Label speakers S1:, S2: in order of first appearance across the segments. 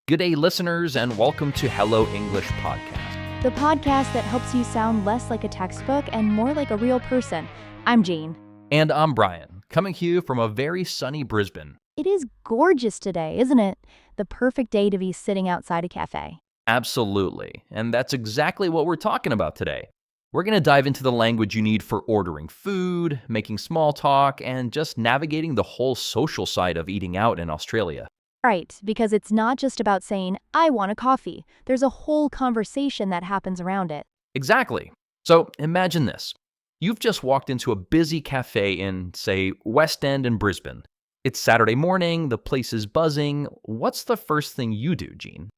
S1: Good day, listeners, and welcome to Hello English Podcast.
S2: The podcast that helps you sound less like a textbook and more like a real person. I'm Jean.
S1: And I'm Brian, coming to you from a very sunny Brisbane.
S2: It is gorgeous today, isn't it? The perfect day to be sitting outside a cafe.
S1: Absolutely, and that's exactly what we're talking about today. We're going to dive into the language you need for ordering food, making small talk, and just navigating the whole social side of eating out in Australia.
S2: Right, because it's not just about saying, I want a coffee. There's a whole conversation that happens around it.
S1: Exactly. So imagine this. You've just walked into a busy cafe in, say, West End in Brisbane. It's Saturday morning, the place is buzzing. What's the first thing you do, Jean?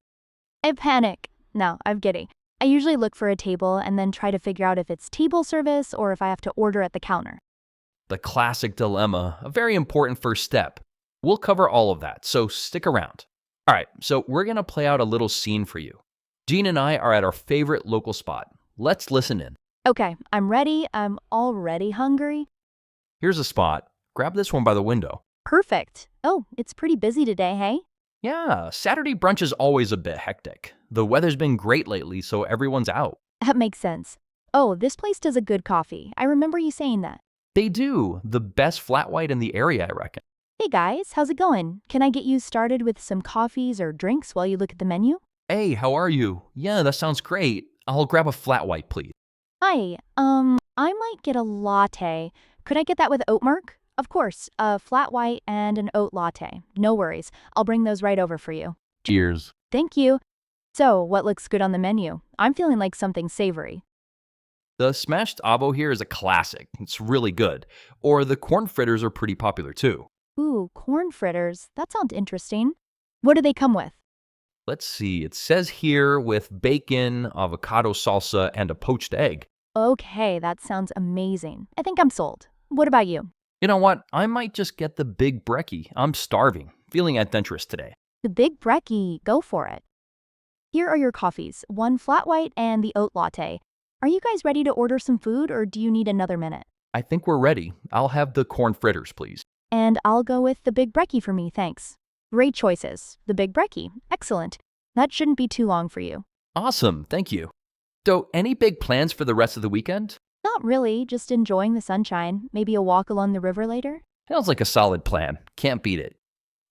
S2: I panic. No, I'm kidding. I usually look for a table and then try to figure out if it's table service or if I have to order at the counter.
S1: The classic dilemma, a very important first step. We'll cover all of that, so stick around. All right, so we're going to play out a little scene for you. Jean and I are at our favorite local spot. Let's listen in.
S2: Okay, I'm ready. I'm already hungry.
S1: Here's a spot. Grab this one by the window.
S2: Perfect. Oh, it's pretty busy today, hey?
S1: Yeah, Saturday brunch is always a bit hectic. The weather's been great lately, so everyone's out.
S2: That makes sense. Oh, this place does a good coffee. I remember you saying that.
S1: They do. The best flat white in the area, I reckon.
S2: Hey guys, how's it going? Can I get you started with some coffees or drinks while you look at the menu?
S1: Hey, how are you? Yeah, that sounds great. I'll grab a flat white, please.
S2: Hi, I might get a latte. Could I get that with oat milk? Of course, a flat white and an oat latte. No worries. I'll bring those right over for you.
S1: Cheers.
S2: Thank you. So, what looks good on the menu? I'm feeling like something savory.
S1: The smashed avo here is a classic. It's really good. Or the corn fritters are pretty popular too.
S2: Ooh, corn fritters. That sounds interesting. What do they come with?
S1: Let's see. It says here with bacon, avocado salsa, and a poached egg.
S2: Okay, that sounds amazing. I think I'm sold. What about you?
S1: You know what? I might just get the big brekkie. I'm starving. Feeling adventurous today.
S2: The big brekkie, go for it. Here are your coffees, one flat white and the oat latte. Are you guys ready to order some food or do you need another minute?
S1: I think we're ready. I'll have the corn fritters, please.
S2: And I'll go with the big brekkie for me, thanks. Great choices. The big brekkie. Excellent. That shouldn't be too long for you.
S1: Awesome. Thank you. So, any big plans for the rest of the weekend?
S2: Not really, just enjoying the sunshine. Maybe a walk along the river later?
S1: Sounds like a solid plan. Can't beat it.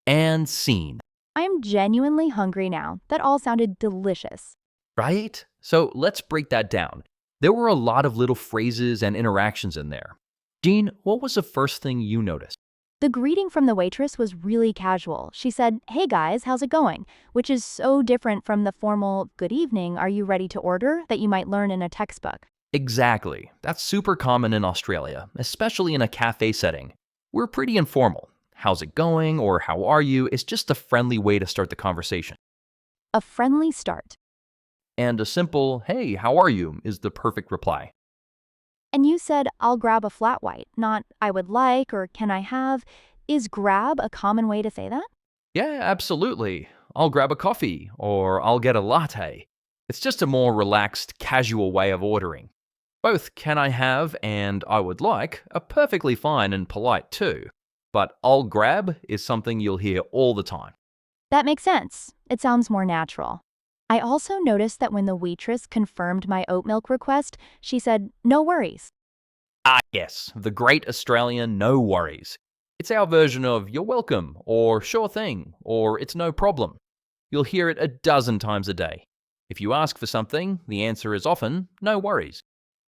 S1: And scene.
S2: I am genuinely hungry now. That all sounded delicious.
S1: Right? So let's break that down. There were a lot of little phrases and interactions in there. Jean, what was the first thing you noticed?
S2: The greeting from the waitress was really casual. She said, "Hey guys, how's it going?" Which is so different from the formal, "Good evening, are you ready to order?" that you might learn in a textbook.
S1: Exactly. That's super common in Australia, especially in a cafe setting. We're pretty informal. How's it going or how are you is just a friendly way to start the conversation.
S2: A friendly start.
S1: And a simple, hey, how are you is the perfect reply.
S2: And you said, "I'll grab a flat white," not "I would like" or "Can I have?" Is grab a common way to say that?
S1: Yeah, absolutely. I'll grab a coffee or I'll get a latte. It's just a more relaxed, casual way of ordering. Both can I have and I would like are perfectly fine and polite too. But I'll grab is something you'll hear all the time.
S2: That makes sense. It sounds more natural. I also noticed that when the waitress confirmed my oat milk request, she said, "No worries."
S1: Ah, yes, the great Australian no worries. It's our version of you're welcome, or sure thing, or it's no problem. You'll hear it a dozen times a day. If you ask for something, the answer is often no worries.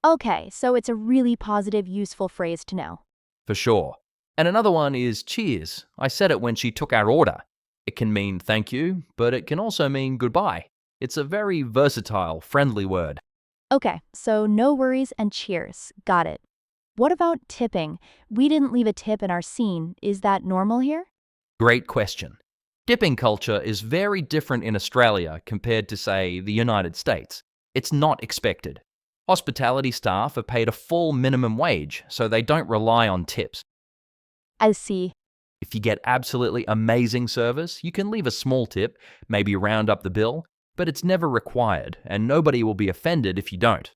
S2: Okay, so it's a really positive, useful phrase to know.
S1: For sure. And another one is cheers. I said it when she took our order. It can mean thank you, but it can also mean goodbye. It's a very versatile, friendly word.
S2: Okay, so no worries and cheers. Got it. What about tipping? We didn't leave a tip in our scene. Is that normal here?
S1: Great question. Tipping culture is very different in Australia compared to, say, the United States. It's not expected. Hospitality staff are paid a full minimum wage, so they don't rely on tips.
S2: I see.
S1: If you get absolutely amazing service, you can leave a small tip, maybe round up the bill, but it's never required, and nobody will be offended if you don't.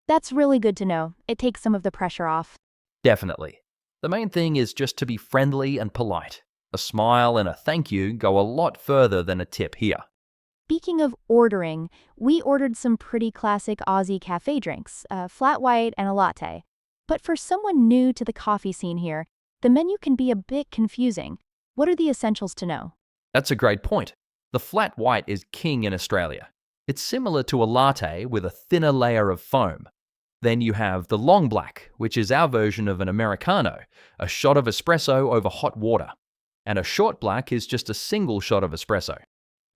S2: That's really good to know. It takes some of the pressure off.
S1: Definitely. The main thing is just to be friendly and polite. A smile and a thank you go a lot further than a tip here.
S2: Speaking of ordering, we ordered some pretty classic Aussie cafe drinks, a flat white and a latte. But for someone new to the coffee scene here, the menu can be a bit confusing. What are the essentials to know?
S1: That's a great point. The flat white is king in Australia. It's similar to a latte with a thinner layer of foam. Then you have the long black, which is our version of an Americano, a shot of espresso over hot water. And a short black is just a single shot of espresso.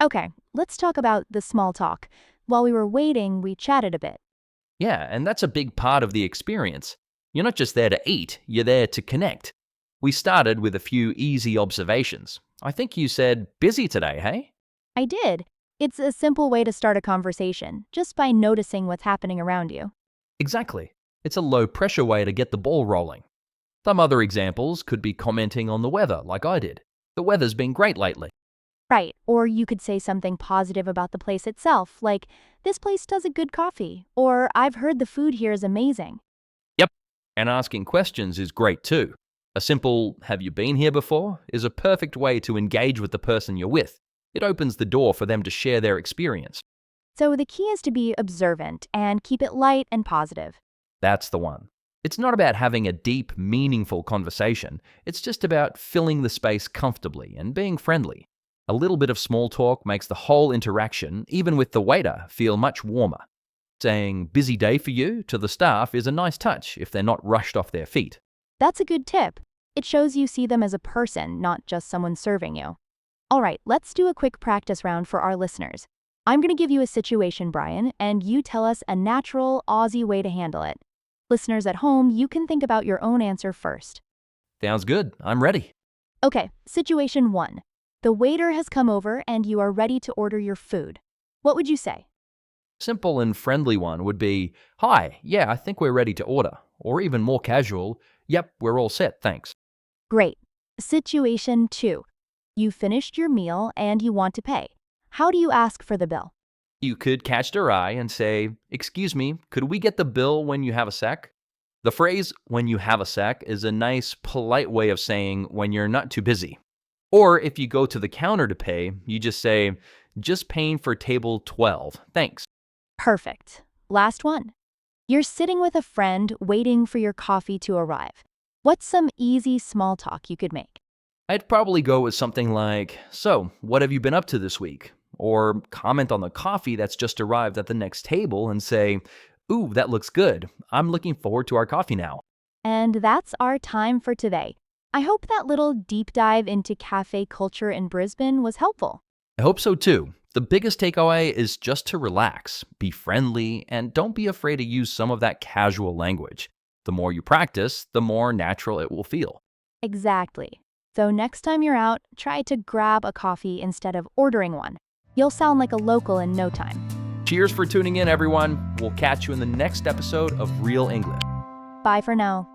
S2: Okay, let's talk about the small talk. While we were waiting, we chatted a bit.
S1: Yeah, and that's a big part of the experience. You're not just there to eat, you're there to connect. We started with a few easy observations. I think you said, busy today, hey?
S2: I did. It's a simple way to start a conversation, just by noticing what's happening around you.
S1: Exactly. It's a low pressure way to get the ball rolling. Some other examples could be commenting on the weather, like I did. The weather's been great lately.
S2: Right, or you could say something positive about the place itself, like, this place does a good coffee, or I've heard the food here is amazing.
S1: Yep. And asking questions is great too. A simple, have you been here before, is a perfect way to engage with the person you're with. It opens the door for them to share their experience.
S2: So the key is to be observant and keep it light and positive.
S1: That's the one. It's not about having a deep, meaningful conversation. It's just about filling the space comfortably and being friendly. A little bit of small talk makes the whole interaction, even with the waiter, feel much warmer. Saying, busy day for you, to the staff is a nice touch if they're not rushed off their feet.
S2: That's a good tip. It shows you see them as a person, not just someone serving you. All right, let's do a quick practice round for our listeners. I'm going to give you a situation, Brian, and you tell us a natural, Aussie way to handle it. Listeners at home, you can think about your own answer first.
S1: Sounds good. I'm ready.
S2: Okay, situation 1. The waiter has come over and you are ready to order your food. What would you say?
S1: Simple and friendly one would be, hi, yeah, I think we're ready to order. Or even more casual, yep, we're all set, thanks.
S2: Great. Situation 2. You finished your meal and you want to pay. How do you ask for the bill?
S1: You could catch their eye and say, excuse me, could we get the bill when you have a sec? The phrase, when you have a sec, is a nice, polite way of saying when you're not too busy. Or if you go to the counter to pay, you just say, just paying for table 12, thanks.
S2: Perfect. Last one. You're sitting with a friend waiting for your coffee to arrive. What's some easy small talk you could make?
S1: I'd probably go with something like, so, what have you been up to this week? Or comment on the coffee that's just arrived at the next table and say, ooh, that looks good. I'm looking forward to our coffee now.
S2: And that's our time for today. I hope that little deep dive into cafe culture in Brisbane was helpful.
S1: I hope so too. The biggest takeaway is just to relax, be friendly, and don't be afraid to use some of that casual language. The more you practice, the more natural it will feel.
S2: Exactly. So next time you're out, try to grab a coffee instead of ordering one. You'll sound like a local in no time.
S1: Cheers for tuning in, everyone. We'll catch you in the next episode of Real English.
S2: Bye for now.